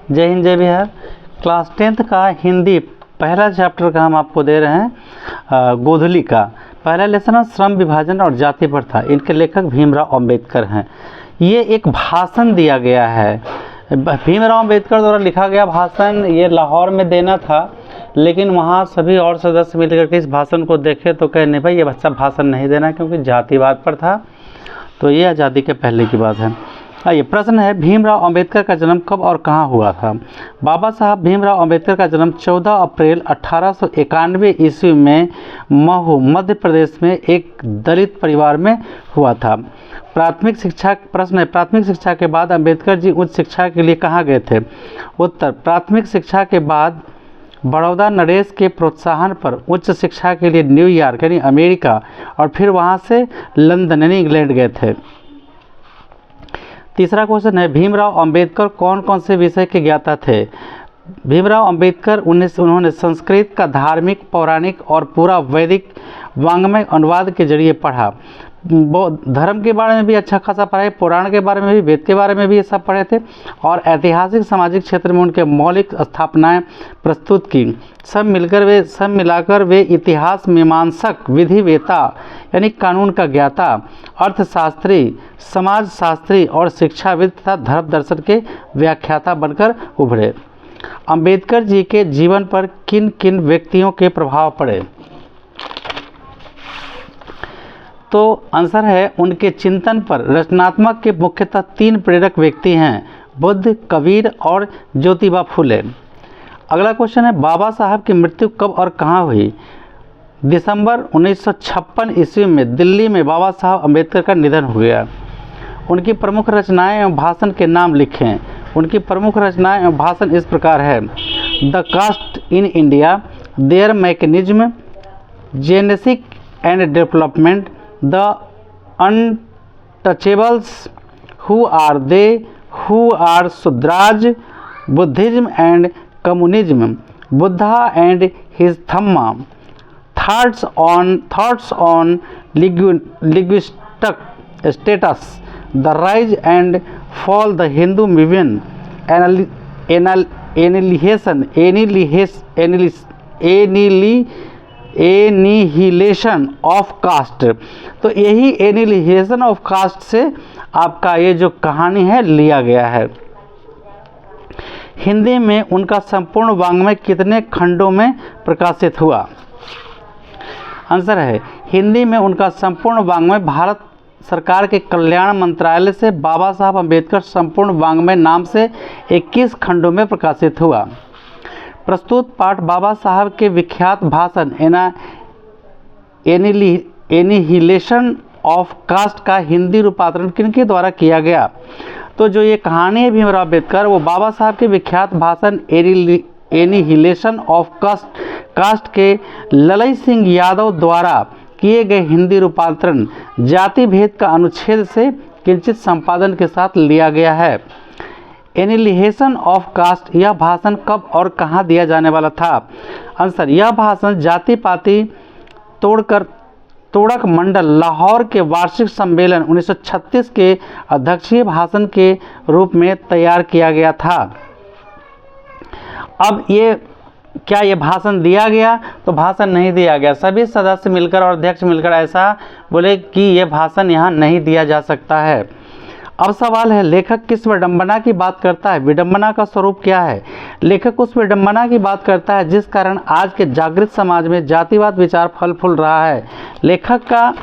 जय हिंद जय Bihar. Class 10th का हिंदी पहला चैप्टर का हम आपको दे रहे हैं गोधली का। पहला लेसन है श्रम विभाजन और जाति प्रथा। इनके लेखक भीमराव अंबेडकर हैं। ये एक भाषण दिया गया है, भीमराव अंबेडकर द्वारा लिखा गया भाषण। ये लाहौर में देना था, लेकिन वहाँ सभी और सदस्य मिलकर के इस भाषण को देखे तो कहे नहीं भाई ये अच्छा भाषण नहीं देना, क्योंकि जातिवाद पर था। तो ये आज़ादी के पहले की बात है। आइए, प्रश्न है भीमराव अंबेडकर का जन्म कब और कहाँ हुआ था। बाबा साहब भीमराव अंबेडकर का जन्म 14 अप्रैल 1891 ईस्वी में महू मध्य प्रदेश में एक दलित परिवार में हुआ था। प्राथमिक शिक्षा, प्रश्न है प्राथमिक शिक्षा के बाद अंबेडकर जी उच्च शिक्षा के लिए कहाँ गए थे। उत्तर, प्राथमिक शिक्षा के बाद बड़ौदा नरेश के प्रोत्साहन पर उच्च शिक्षा के लिए न्यूयॉर्क यानी अमेरिका और फिर वहाँ से लंदन यानी इंग्लैंड गए थे। तीसरा क्वेश्चन है भीमराव अंबेडकर कौन कौन से विषय के ज्ञाता थे। भीमराव अंबेडकर उन्होंने संस्कृत का धार्मिक, पौराणिक और पूरा वैदिक वांग्मय अनुवाद के जरिए पढ़ा। धर्म के बारे में भी अच्छा खासा पढ़ा, पुराण के बारे में भी, वेद के बारे में भी ये सब पढ़े थे। और ऐतिहासिक सामाजिक क्षेत्र में उनके मौलिक स्थापनाएं प्रस्तुत की। सब मिलाकर वे इतिहास मीमांसक, विधिवेता यानी कानून का ज्ञाता, अर्थशास्त्री, समाजशास्त्री और शिक्षाविद तथा धर्म दर्शन के व्याख्याता बनकर उभरे। अंबेडकर जी के जीवन पर किन किन व्यक्तियों के प्रभाव पड़े। तो आंसर है उनके चिंतन पर रचनात्मक के मुख्यतः 3 प्रेरक व्यक्ति हैं, बुद्ध, कबीर और ज्योतिबा फुले। अगला क्वेश्चन है बाबा साहब की मृत्यु कब और कहाँ हुई। दिसंबर 1956 ईस्वी में दिल्ली में बाबा साहब अंबेडकर का निधन हो गया। उनकी प्रमुख रचनाएं एवं भाषण के नाम लिखें। उनकी प्रमुख रचनाएं एवं भाषण इस प्रकार है। The caste in India, their mechanism, genesis and development, the untouchables, who are they, who are Shudras, Buddhism and communism, Buddha and his Dhamma, thoughts on linguistic states, the rise and fall, the Hindu movement, annihilation of caste. तो यही annihilation of cast से आपका ये जो कहानी है लिया गया है। हिंदी में उनका संपूर्ण वाङ्मय कितने खंडों में प्रकाशित हुआ। आंसर है हिंदी में उनका संपूर्ण वाङ्मय भारत सरकार के कल्याण मंत्रालय से बाबा साहब अंबेडकर संपूर्ण वाङ्मय नाम से 21 खंडों में प्रकाशित हुआ। प्रस्तुत पाठ बाबा साहब के विख्यात भाषण एनिहिलेशन ऑफ कास्ट का हिंदी रूपांतरण किनके द्वारा किया गया। तो जो ये कहानी है भीमराव अंबेडकर, वो बाबा साहब के विख्यात भाषण एनिहिलेशन ऑफ कास्ट के ललई सिंह यादव द्वारा किए गए हिंदी रूपांतरण जाति भेद का अनुच्छेद से किंचित संपादन के साथ लिया गया है। एनिहिलेशन ऑफ कास्ट यह भाषण कब और कहाँ दिया जाने वाला था। आंसर, यह भाषण जाति पाति तोड़क मंडल लाहौर के वार्षिक सम्मेलन 1936 के अध्यक्षीय भाषण के रूप में तैयार किया गया था। अब क्या ये भाषण दिया गया? तो भाषण नहीं दिया गया। सभी सदस्य मिलकर और अध्यक्ष मिलकर ऐसा बोले कि ये भाषण यहाँ नहीं दिया जा सकता है। अब सवाल है लेखक किस विडंबना की बात करता है। विडंबना का स्वरूप क्या है। लेखक उस विडंबना की बात करता है जिस कारण आज के जागृत समाज में जातिवाद विचार फल फूल रहा है। लेखक का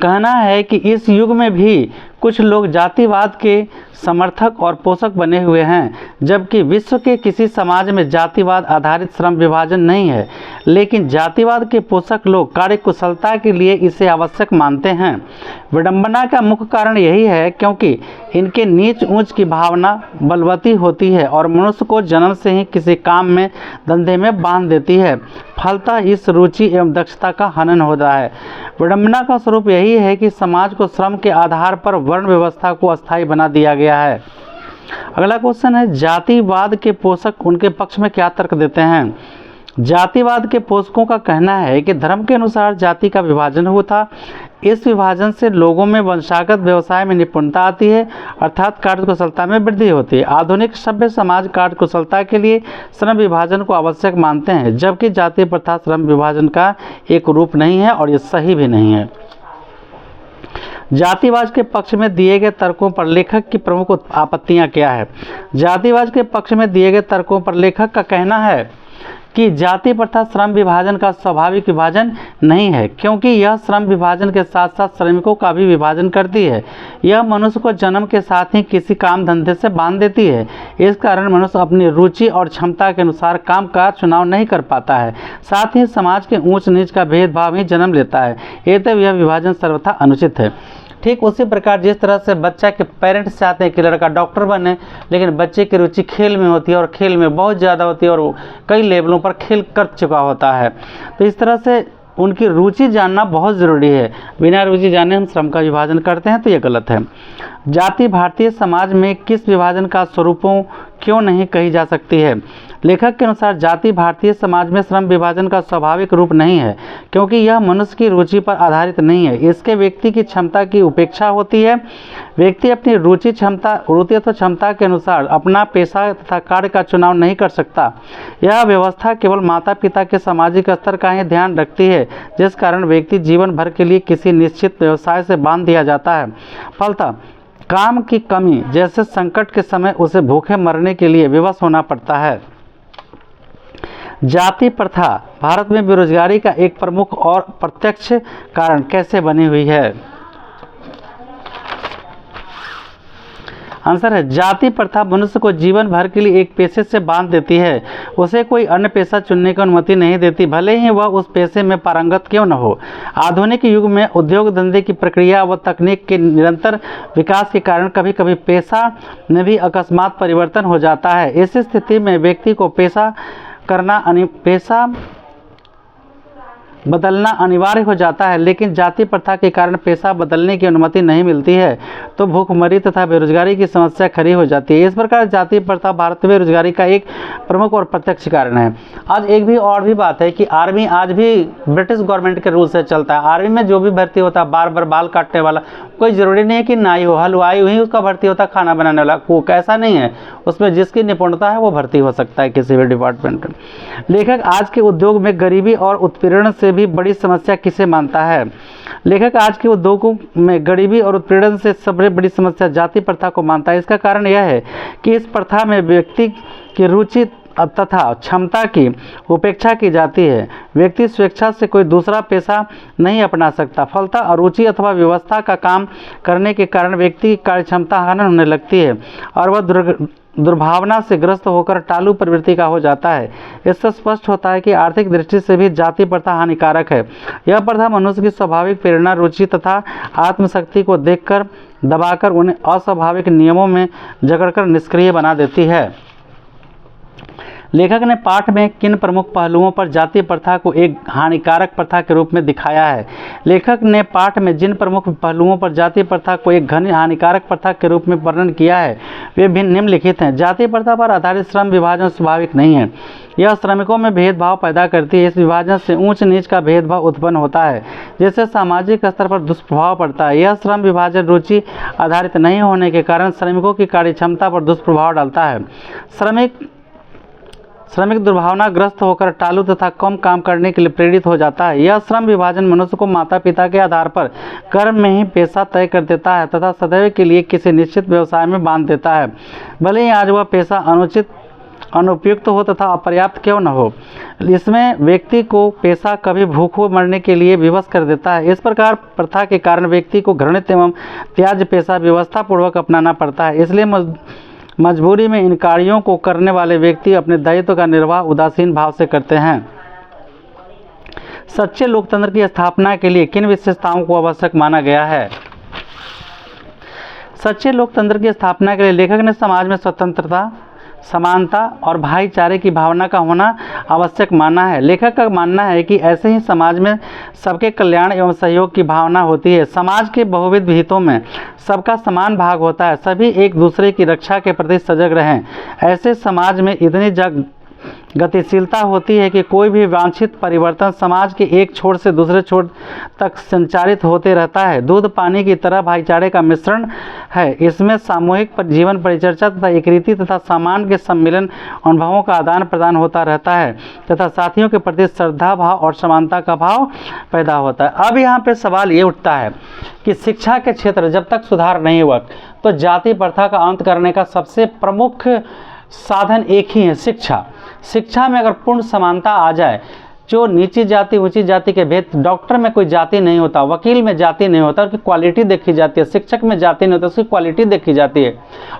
कहना है कि इस युग में भी कुछ लोग जातिवाद के समर्थक और पोषक बने हुए हैं, जबकि विश्व के किसी समाज में जातिवाद आधारित श्रम विभाजन नहीं है, लेकिन जातिवाद के पोषक लोग कार्यकुशलता के लिए इसे आवश्यक मानते हैं। विडंबना का मुख्य कारण यही है क्योंकि इनके नीच ऊंच की भावना बलवती होती है और मनुष्य को जन्म से ही किसी काम में, धंधे में बांध देती है। फलतः इस रुचि एवं दक्षता का हनन होता है। विडंबना का स्वरूप यही है कि समाज को श्रम के आधार पर वर्ण व्यवस्था को अस्थायी बना दिया गया है। अगला क्वेश्चन है जातिवाद के पोषक उनके पक्ष में क्या तर्क देते हैं। जातिवाद के पोषकों का कहना है कि धर्म के अनुसार जाति का विभाजन हुआ था। इस विभाजन से लोगों में वंशागत व्यवसाय में निपुणता आती है, अर्थात कार्यकुशलता में वृद्धि होती है। आधुनिक सभ्य समाज कार्यकुशलता के लिए श्रम विभाजन को आवश्यक मानते हैं, जबकि जाति प्रथा श्रम विभाजन का एक रूप नहीं है और ये सही भी नहीं है। जातिवाद के पक्ष में दिए गए तर्कों पर लेखक की प्रमुख आपत्तियां क्या है? जातिवाद के पक्ष में दिए गए तर्कों पर लेखक का कहना है कि जाति प्रथा श्रम विभाजन का स्वाभाविक विभाजन नहीं है, क्योंकि यह श्रम विभाजन के साथ साथ श्रमिकों का भी विभाजन करती है। यह मनुष्य को जन्म के साथ ही किसी काम धंधे से बांध देती है। इस कारण मनुष्य अपनी रुचि और क्षमता के अनुसार काम का चुनाव नहीं कर पाता है। साथ ही समाज के ऊंच नीच का भेदभाव ही जन्म लेता है। अतः यह विभाजन सर्वथा अनुचित है। ठीक उसी प्रकार जिस तरह से बच्चा के पेरेंट्स चाहते हैं कि लड़का डॉक्टर बने, लेकिन बच्चे की रुचि खेल में होती है और खेल में बहुत ज़्यादा होती है और कई लेवलों पर खेल कर चुका होता है, तो इस तरह से उनकी रुचि जानना बहुत ज़रूरी है। बिना रुचि जाने हम श्रम का विभाजन करते हैं तो ये गलत है। जाति भारतीय समाज में किस विभाजन का स्वरूपों क्यों नहीं कही जा सकती है? लेखक के अनुसार जाति भारतीय समाज में श्रम विभाजन का स्वाभाविक रूप नहीं है, क्योंकि यह मनुष्य की रुचि पर आधारित नहीं है। इसके व्यक्ति की क्षमता की उपेक्षा होती है। व्यक्ति अपनी रुचि अथवा क्षमता के अनुसार अपना पेशा तथा कार्य का चुनाव नहीं कर सकता। यह व्यवस्था केवल माता पिता के सामाजिक स्तर का ही ध्यान रखती है, जिस कारण व्यक्ति जीवन भर के लिए किसी निश्चित व्यवसाय से बांध दिया जाता है। फलतः काम की कमी जैसे संकट के समय उसे भूखे मरने के लिए विवश होना पड़ता है। जाति प्रथा भारत में बेरोजगारी का एक प्रमुख और प्रत्यक्ष कारण कैसे बनी हुई है? आंसर है जाति प्रथा मनुष्य को जीवन भर के लिए एक पेशे से बांध देती है। उसे कोई अन्य पेशा चुनने की अनुमति नहीं देती, भले ही वह उस पेशे में पारंगत क्यों न हो। आधुनिक युग में उद्योग धंधे की प्रक्रिया व तकनीक के निरंतर विकास के कारण कभी कभी पेशा में भी अकस्मात परिवर्तन हो जाता है। इस स्थिति में व्यक्ति को पेशा बदलना अनिवार्य हो जाता है, लेकिन जाति प्रथा के कारण पेशा बदलने की अनुमति नहीं मिलती है, तो भूखमरी तथा बेरोजगारी की समस्या खड़ी हो जाती है। इस प्रकार जाति प्रथा भारत में बेरोजगारी का एक प्रमुख और प्रत्यक्ष कारण है। आज एक भी और भी बात है कि आर्मी आज भी ब्रिटिश गवर्नमेंट के रूल से चलता है। आर्मी में जो भी भर्ती होता है बार बार बाल काटने वाला, कोई ज़रूरी नहीं है कि नाई हो, हलवाई ही उसका भर्ती होता है, खाना बनाने वाला कुक, ऐसा नहीं है। उसमें जिसकी निपुणता है वो भर्ती हो सकता है किसी भी डिपार्टमेंट में। लेखक आज के उद्योग में गरीबी और उत्पीड़न से भी बड़ी समस्या किसे मानता है? लेखक आज के उद्योगों में गरीबी और उत्पीड़न से सबसे बड़ी समस्या जाति प्रथा को मानता है। इसका कारण यह है कि इस प्रथा में व्यक्ति की रुचि तथा क्षमता की उपेक्षा की जाती है। व्यक्ति स्वेच्छा से कोई दूसरा पेशा नहीं अपना सकता। फलतः अरुचि अथवा व्यवस्था का काम करने के कारण व्यक्ति की कार्य क्षमता हनन होने लगती है और वह दुर्भावना से ग्रस्त होकर टालू प्रवृत्ति का हो जाता है। इससे स्पष्ट होता है कि आर्थिक दृष्टि से भी जाति प्रथा हानिकारक है। यह प्रथा मनुष्य की स्वाभाविक प्रेरणा, रुचि तथा आत्मशक्ति को देखकर दबाकर उन्हें अस्वाभाविक नियमों में जकड़कर निष्क्रिय बना देती है। लेखक ने पाठ में किन प्रमुख पहलुओं पर जाति प्रथा को एक हानिकारक प्रथा के रूप में दिखाया है? लेखक ने पाठ में जिन प्रमुख पहलुओं पर जाति प्रथा को एक घनी हानिकारक प्रथा के रूप में वर्णन किया है वे भिन्न निम्नलिखित हैं। जाति प्रथा पर आधारित श्रम विभाजन स्वाभाविक नहीं है। यह श्रमिकों में भेदभाव पैदा करती है। इस विभाजन से ऊंच नीच का भेदभाव उत्पन्न होता है, जिससे सामाजिक स्तर पर दुष्प्रभाव पड़ता है। यह श्रम विभाजन रुचि आधारित नहीं होने के कारण श्रमिकों की कार्य क्षमता पर दुष्प्रभाव डालता है। श्रमिक दुर्भावनाग्रस्त होकर टालू तथा कम काम करने के लिए प्रेरित हो जाता है। यह श्रम विभाजन मनुष्य को माता पिता के आधार पर कर्म में ही पेशा तय कर देता है तथा सदैव के लिए किसी निश्चित व्यवसाय में बांध देता है, भले ही आज वह पेशा अनुचित, अनुपयुक्त हो तथा अपर्याप्त क्यों न हो। इसमें व्यक्ति को पेशा कभी भूखों मरने के लिए विवश कर देता है। इस प्रकार प्रथा के कारण व्यक्ति को घृणित एवं त्याज्य पेशा व्यवस्था पूर्वक अपनाना पड़ता है। इसलिए मजबूरी में इन कार्यों को करने वाले व्यक्ति अपने दायित्व का निर्वाह उदासीन भाव से करते हैं। सच्चे लोकतंत्र की स्थापना के लिए किन विशेषताओं को आवश्यक माना गया है? सच्चे लोकतंत्र की स्थापना के लिए लेखक ने समाज में स्वतंत्रता, समानता और भाईचारे की भावना का होना आवश्यक माना है। लेखक का मानना है कि ऐसे ही समाज में सबके कल्याण एवं सहयोग की भावना होती है। समाज के बहुविध हितों में सबका समान भाग होता है। सभी एक दूसरे की रक्षा के प्रति सजग रहें। ऐसे समाज में इतनी गतिशीलता होती है कि कोई भी वांछित परिवर्तन समाज के एक छोर से दूसरे छोर तक संचारित होते रहता है। दूध पानी की तरह भाईचारे का मिश्रण है। इसमें सामूहिक जीवन परिचर्चा तथा एक रीति तथा सामान के सम्मिलन अनुभवों का आदान प्रदान होता रहता है तथा साथियों के प्रति श्रद्धा भाव और समानता का भाव पैदा होता है। अब यहाँ पे सवाल ये उठता है कि शिक्षा के क्षेत्र जब तक सुधार नहीं हुआ तो जाति प्रथा का अंत करने का सबसे प्रमुख साधन एक ही है, शिक्षा। शिक्षा में अगर पूर्ण समानता आ जाए, जो नीची जाति ऊंची जाति के भेद, डॉक्टर में कोई जाति नहीं होता, वकील में जाति नहीं होता, उसकी क्वालिटी देखी जाती है, शिक्षक में जाति नहीं होता, उसकी क्वालिटी देखी जाती है।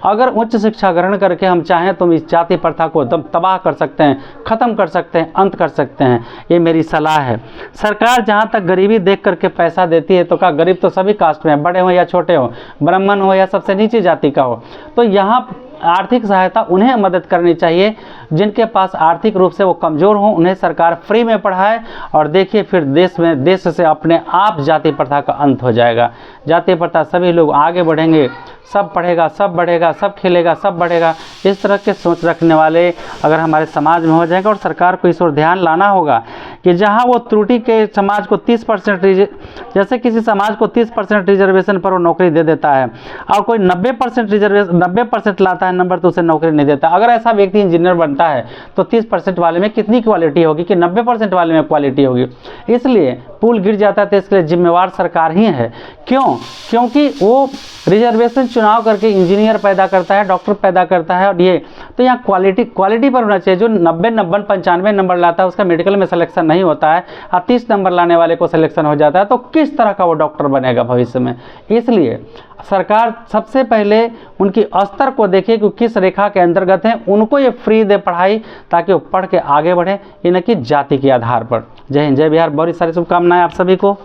अगर उच्च शिक्षा ग्रहण करके हम चाहें तो इस जाति प्रथा को तबाह कर सकते हैं, ख़त्म कर सकते हैं, अंत कर सकते हैं। ये मेरी सलाह है। सरकार जहाँ तक गरीबी देख करके पैसा देती है तो क्या गरीब तो सभी कास्ट में है, बड़े हो या छोटे हो, ब्राह्मण हो या सबसे नीची जाति का हो, तो यहाँ आर्थिक सहायता उन्हें मदद करनी चाहिए जिनके पास आर्थिक रूप से वो कमज़ोर हों, उन्हें सरकार फ्री में पढ़ाए। और देखिए फिर देश से अपने आप जाति प्रथा का अंत हो जाएगा। जाति प्रथा, सभी लोग आगे बढ़ेंगे, सब पढ़ेगा, सब बढ़ेगा, सब खेलेगा, सब बढ़ेगा। इस तरह के सोच रखने वाले अगर हमारे समाज में हो जाएगा, और सरकार को इस ओर ध्यान लाना होगा कि जहां वो त्रुटि के समाज को 30% जैसे किसी समाज को 30% रिजर्वेशन पर वो नौकरी दे देता है और कोई 90% रिजर्वेशन 90% लाता है नंबर तो उसे नौकरी नहीं देता। अगर ऐसा व्यक्ति इंजीनियर बनता है तो 30% वाले में कितनी क्वालिटी होगी कि 90% वाले में क्वालिटी होगी। इसलिए पुल गिर जाता है तो इसके लिए जिम्मेवार सरकार ही है। क्यों? क्योंकि वो रिजर्वेशन चुनाव करके इंजीनियर पैदा करता है, डॉक्टर पैदा करता है। और ये तो यहाँ क्वालिटी पर होना चाहिए। जो 90 95 नंबर लाता है उसका मेडिकल में सिलेक्शन नहीं होता है और 30 नंबर लाने वाले को सिलेक्शन हो जाता है, तो किस तरह का वो डॉक्टर बनेगा भविष्य में। इसलिए सरकार सबसे पहले उनकी स्तर को देखे कि किस रेखा के अंतर्गत हैं, उनको ये फ्री दे पढ़ाई ताकि वो पढ़ के आगे बढ़े, ये न कि जाति के आधार पर। जय हिंद, जय बिहार। बहुत सारी शुभकामनाएं आप सभी को।